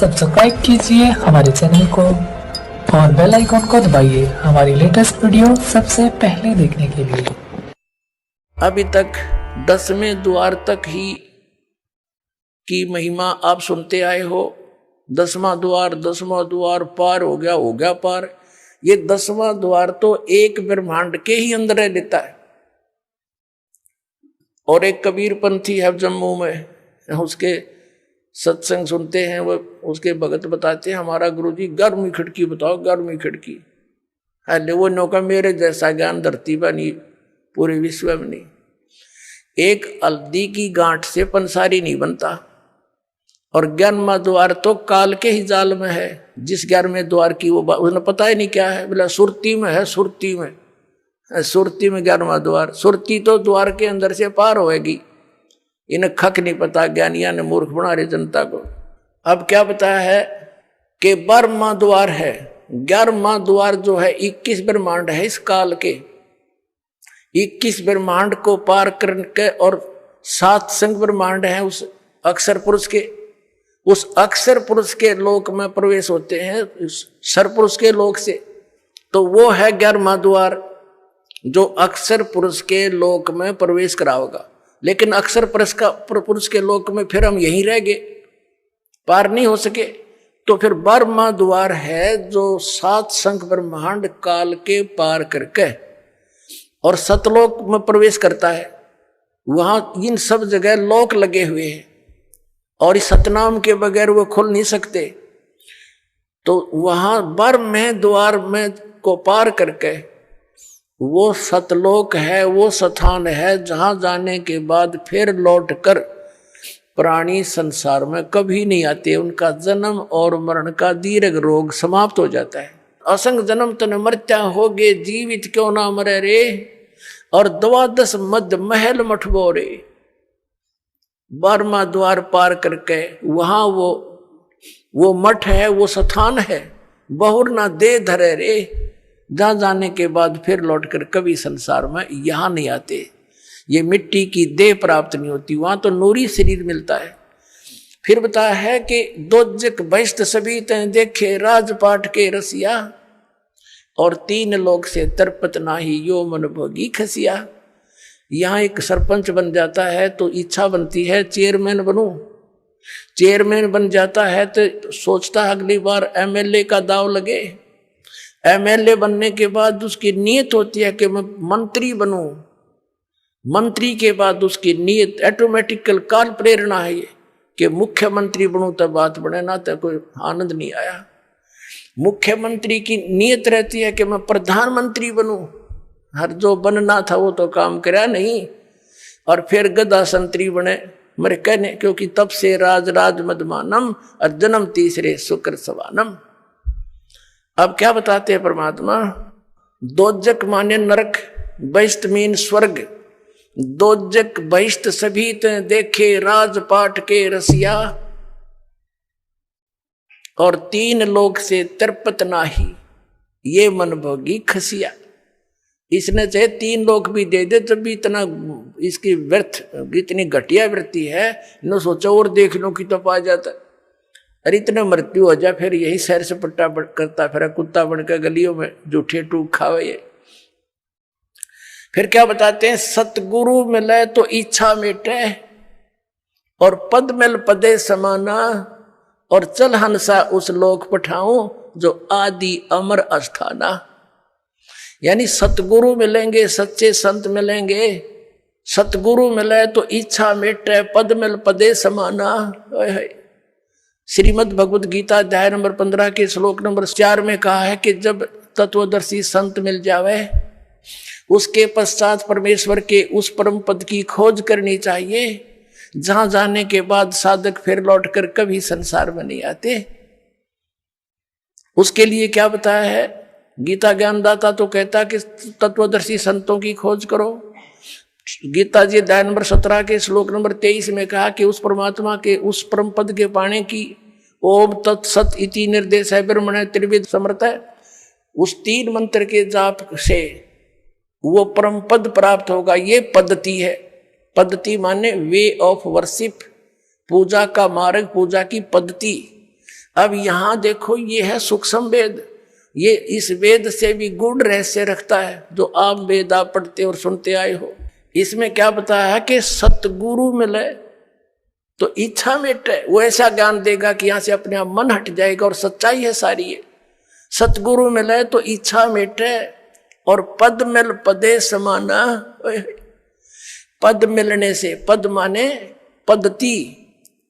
Subscribe कीजिए हमारे channel को और बेल आइकन को दबाइए हमारी लेटेस्ट वीडियो सबसे पहले देखने के लिए। अभी तक 10वें द्वार तक ही की महिमा आप सुनते आए हो। 10वां द्वार पार हो गया पार। ये 10वां द्वार तो एक ब्रह्मांड के ही अंदर रह लेता है। और एक कबीर पंथी है जम्मू में, उसके सत्संग सुनते हैं, वो उसके भगत बताते हैं हमारा गुरुजी 11वीं खिड़की बताओ, 11वीं खिड़की। अरे वो नौका मेरे जैसा ज्ञान धरती पर नहीं, पूरे विश्व में नहीं। एक हल्दी की गांठ से पंसारी नहीं बनता। और 11वां द्वार तो काल के ही जाल में है। जिस 11वें द्वार की वो उसने पता ही नहीं क्या है, बोला सुरती में है, सुरती में 11वां द्वार। सुरती तो द्वार के अंदर से पार होएगी। इन्हें खक नहीं पता, ज्ञानिया ने मूर्ख बना रहे जनता को। अब क्या बताया है कि 12वां द्वार है। 11वां द्वार जो है 21 ब्रह्मांड है इस काल के। 21 ब्रह्मांड को पार करके और 7 संग ब्रह्मांड है उस अक्षर पुरुष के। उस अक्षर पुरुष के लोक में प्रवेश होते हैं उस सर पुरुष के लोक से। तो वो है 11वां द्वार जो अक्षर पुरुष के लोक में प्रवेश कराओगा। लेकिन अक्षर पुरुष के लोक में फिर हम यहीं रह गए, पार नहीं हो सके। तो फिर 12वां द्वार है जो 7 संख ब्रह्मांड काल के पार करके और सतलोक में प्रवेश करता है। वहां इन सब जगह लोक लगे हुए हैं और इस सतनाम के बगैर वो खुल नहीं सकते। तो वहां 12वें द्वार में को पार करके वो सतलोक है, वो स्थान है जहां जाने के बाद फिर लौटकर प्राणी संसार में कभी नहीं आते। उनका जन्म और मरण का दीर्घ रोग समाप्त हो जाता है। असंग जन्म तन मर्त्या होगे, जीवित क्यों ना मरे रे। और 12 मध्य महल मठबो रे। 12वां द्वार पार करके वहां वो मठ है, वो स्थान है। बहुर ना दे धरे रे। जहां जाने के बाद फिर लौटकर कभी संसार में यहां नहीं आते। ये मिट्टी की देह प्राप्त नहीं होती, वहां तो नूरी शरीर मिलता है। फिर बताया है कि दोजक बहिष्ट सभी तय देखे राजपाट के रसिया। और 3 लोग से तरपत नाही यो मन भोगी खसिया। यहां एक सरपंच बन जाता है तो इच्छा बनती है चेयरमैन बनूं। चेयरमैन बन जाता है तो सोचता है अगली बार एमएलए का दाव लगे। एमएलए बनने के बाद उसकी नीयत होती है कि मैं मंत्री बनूं। मंत्री के बाद उसकी नीयत ऑटोमेटिकल काल प्रेरणा है ये कि मुख्यमंत्री बनूं तब बात बने, ना तो कोई आनंद नहीं आया। मुख्यमंत्री की नीयत रहती है कि मैं प्रधानमंत्री बनूं। हर जो बनना था वो तो काम करा नहीं। और फिर गदा संतरी बने मेरे कहने, क्योंकि तब से राज मदमानम और जन्म तीसरे शुक्र सवानम। अब क्या बताते हैं परमात्मा, दोजक माने नरक, बहिष्ट मीन स्वर्ग। दोजक बहिष्ट सभी ते देखे राजपाट के रसिया। और 3 लोग से तरपत नाही ये मन भोगी खसिया। इसने चाहे 3 लोग भी दे दे जब भी इतना इसकी व्यर्थ इतनी घटिया वृत्ति है, न सोचो और देख लो कि तो पा जाता। अरे इतना मृत्यु हो जाए फिर यही सैर सपट्टा करता फिर कुत्ता बनकर गलियों में जूठे टूक खावे। फिर क्या बताते हैं, सतगुरु मिले तो इच्छा मिटे और पद मिल पदे समाना। और चल हंसा उस लोक पठाऊं जो आदि अमर अस्थाना। यानी सतगुरु मिलेंगे, सच्चे संत मिलेंगे। सतगुरु मिले तो इच्छा मिटे, पद मिल पदे समाना। श्रीमद् भगवद गीता अध्याय नंबर 15 के श्लोक नंबर 4 में कहा है कि जब तत्वदर्शी संत मिल जावे उसके पश्चात परमेश्वर के उस परम पद की खोज करनी चाहिए जहां जाने के बाद साधक फिर लौटकर कभी संसार में नहीं आते। उसके लिए क्या बताया है, गीता ज्ञानदाता तो कहता कि तत्वदर्शी संतों की खोज करो। गीता जी अध्याय नंबर 17 के श्लोक नंबर 23 में कहा कि उस परमात्मा के उस परम पद के पाने की ओम तत्सत इति निर्देश है ब्रह्मण त्रिविध समर्थ है। उस 3 मंत्र के जाप से वो परम पद प्राप्त होगा। ये पद्धति है। पद्धति माने वे ऑफ वर्शिप, पूजा का मार्ग, पूजा की पद्धति। अब यहां देखो, ये है सूक्ष्म वेद, ये इस वेद से भी गूढ़ रहस्य रखता है जो आप वेद आप पढ़ते और सुनते आए हो। इसमें क्या बताया है कि सतगुरु मिले तो इच्छा मिटे, वो ऐसा ज्ञान देगा कि यहां से अपने आप मन हट जाएगा और सच्चाई है सारी ये। सतगुरु मिले तो इच्छा मिटे और पद मिल पदे समाना। पद मिलने से, पद माने पद्धति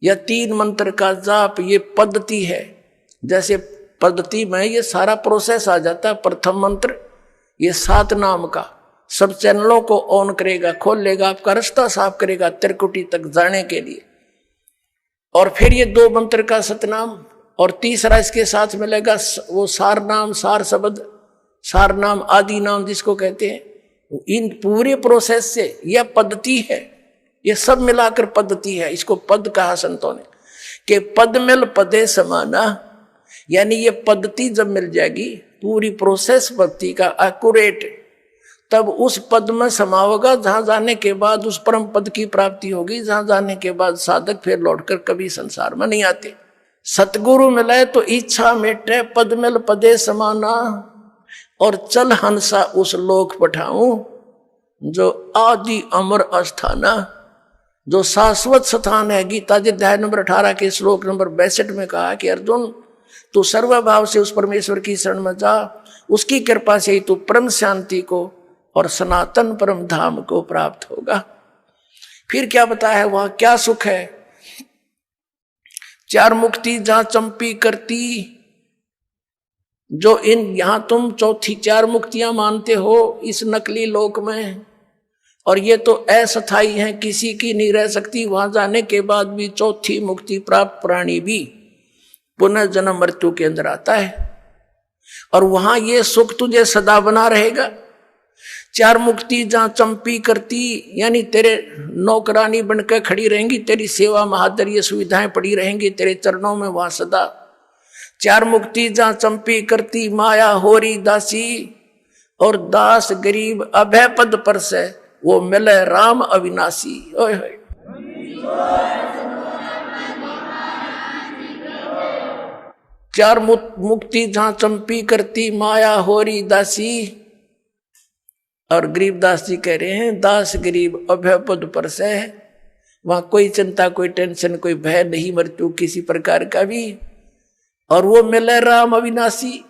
या 3 मंत्र का जाप, ये पद्धति है। जैसे पद्धति में ये सारा प्रोसेस आ जाता है। प्रथम मंत्र ये 7 नाम का सब चैनलों को ऑन करेगा, खोल लेगा, आपका रास्ता साफ करेगा त्रिकुटी तक जाने के लिए। और फिर ये 2 मंत्र का सतनाम, और तीसरा इसके साथ मिलेगा वो सार नाम, सार शब्द, सार नाम, आदि नाम जिसको कहते हैं। इन पूरे प्रोसेस से यह पद्धति है, ये सब मिलाकर पद्धति है। इसको पद कहा संतों ने कि पद मिल पदे समाना, यानी ये पद्धति जब मिल जाएगी, पूरी प्रोसेस पद्धति का एक्यूरेट, तब उस पद में समाओगा जहां जाने के बाद उस परम पद की प्राप्ति होगी, जहां जाने के बाद साधक फिर लौटकर कभी संसार में नहीं आते। सतगुरु मिले तो इच्छा मिटे, पद मिल पदे समाना, और चल हंसा उस लोक पठाऊं जो आदि अमर अस्थाना, जो शाश्वत स्थान है। गीता जी अध्याय नंबर 18 के श्लोक नंबर 62 में कहा कि अर्जुन तू सर्वभाव से उस परमेश्वर की शरण में जा, उसकी कृपा से ही तू परम शांति को और सनातन परम धाम को प्राप्त होगा। फिर क्या बताया है वहां क्या सुख है? 4 मुक्ति जहां चंपी करती, जो इन यहां तुम चौथी 4 मुक्तियां मानते हो इस नकली लोक में, और ये तो अस्थायी है, किसी की नहीं रह सकती। वहां जाने के बाद भी चौथी मुक्ति प्राप्त प्राणी भी पुनः जन्म मृत्यु के अंदर आता है, और वहां ये सुख तुझे सदा बना रहेगा। 4 मुक्ति जहां चंपी करती, यानी तेरे नौकरानी बनकर खड़ी रहेंगी, तेरी सेवा महादर्य सुविधाएं पड़ी रहेंगी तेरे चरणों में वहां सदा। 4 मुक्ति जहां चंपी करती, माया होरी दासी, और दास गरीब अभय पद पर से वो मिले राम अविनाशी। ओए होए, 4 मुक्ति जहां चंपी करती, माया होरी दासी, और गरीबदास जी कह रहे हैं दास गरीब अभय पद पर से, वहां कोई चिंता, कोई टेंशन, कोई भय नहीं मृत्यु किसी प्रकार का भी, और वो मिले राम अविनाशी।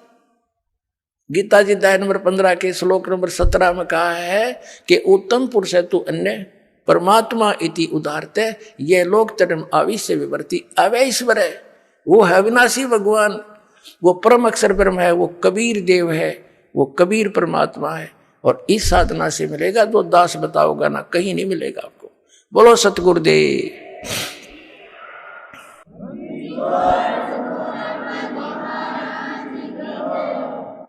गीता जी अध्याय नंबर 15 के श्लोक नंबर 17 में कहा है कि उत्तम पुरुष है तू अन्य परमात्मा इति उदारते, ये लोक तरम आविश्य विवर्ती। अवैश्वर है, वो है अविनाशी भगवान, वो परम अक्षर ब्रह्म है, वो कबीर देव है, वो कबीर परमात्मा है। और इस साधना से मिलेगा जो दास बताओगा ना, कहीं नहीं मिलेगा आपको। बोलो सतगुरुदेव।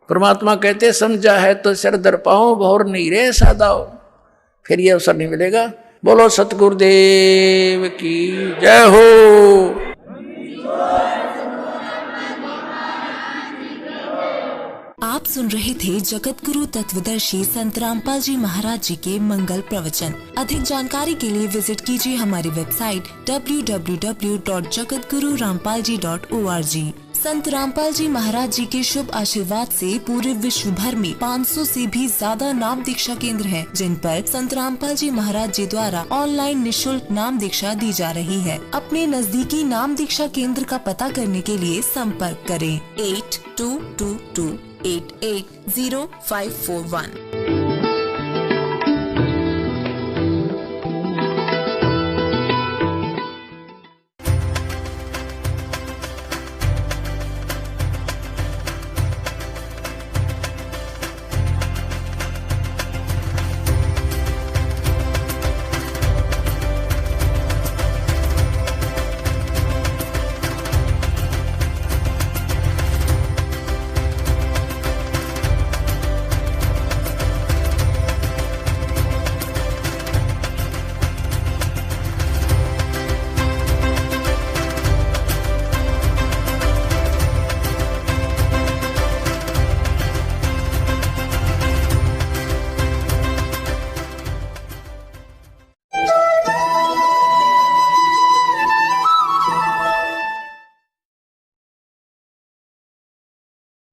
परमात्मा कहते समझा है तो सिर दर पाओ, भौर नहीं रे सादाओ, फिर ये अवसर नहीं मिलेगा। बोलो सतगुरुदेव की जय हो। आप सुन रहे थे जगत गुरु तत्वदर्शी संत रामपाल जी महाराज जी के मंगल प्रवचन। अधिक जानकारी के लिए विजिट कीजिए हमारी वेबसाइट www.jagatgururampalji.org। संत रामपाल जी महाराज जी के शुभ आशीर्वाद से पूरे विश्व भर में 500 से भी ज्यादा नाम दीक्षा केंद्र हैं, जिन पर संत रामपाल जी महाराज जी द्वारा ऑनलाइन निशुल्क नाम दीक्षा दी जा रही है। अपने नजदीकी नाम दीक्षा केंद्र का पता करने के लिए संपर्क करें 8222880541।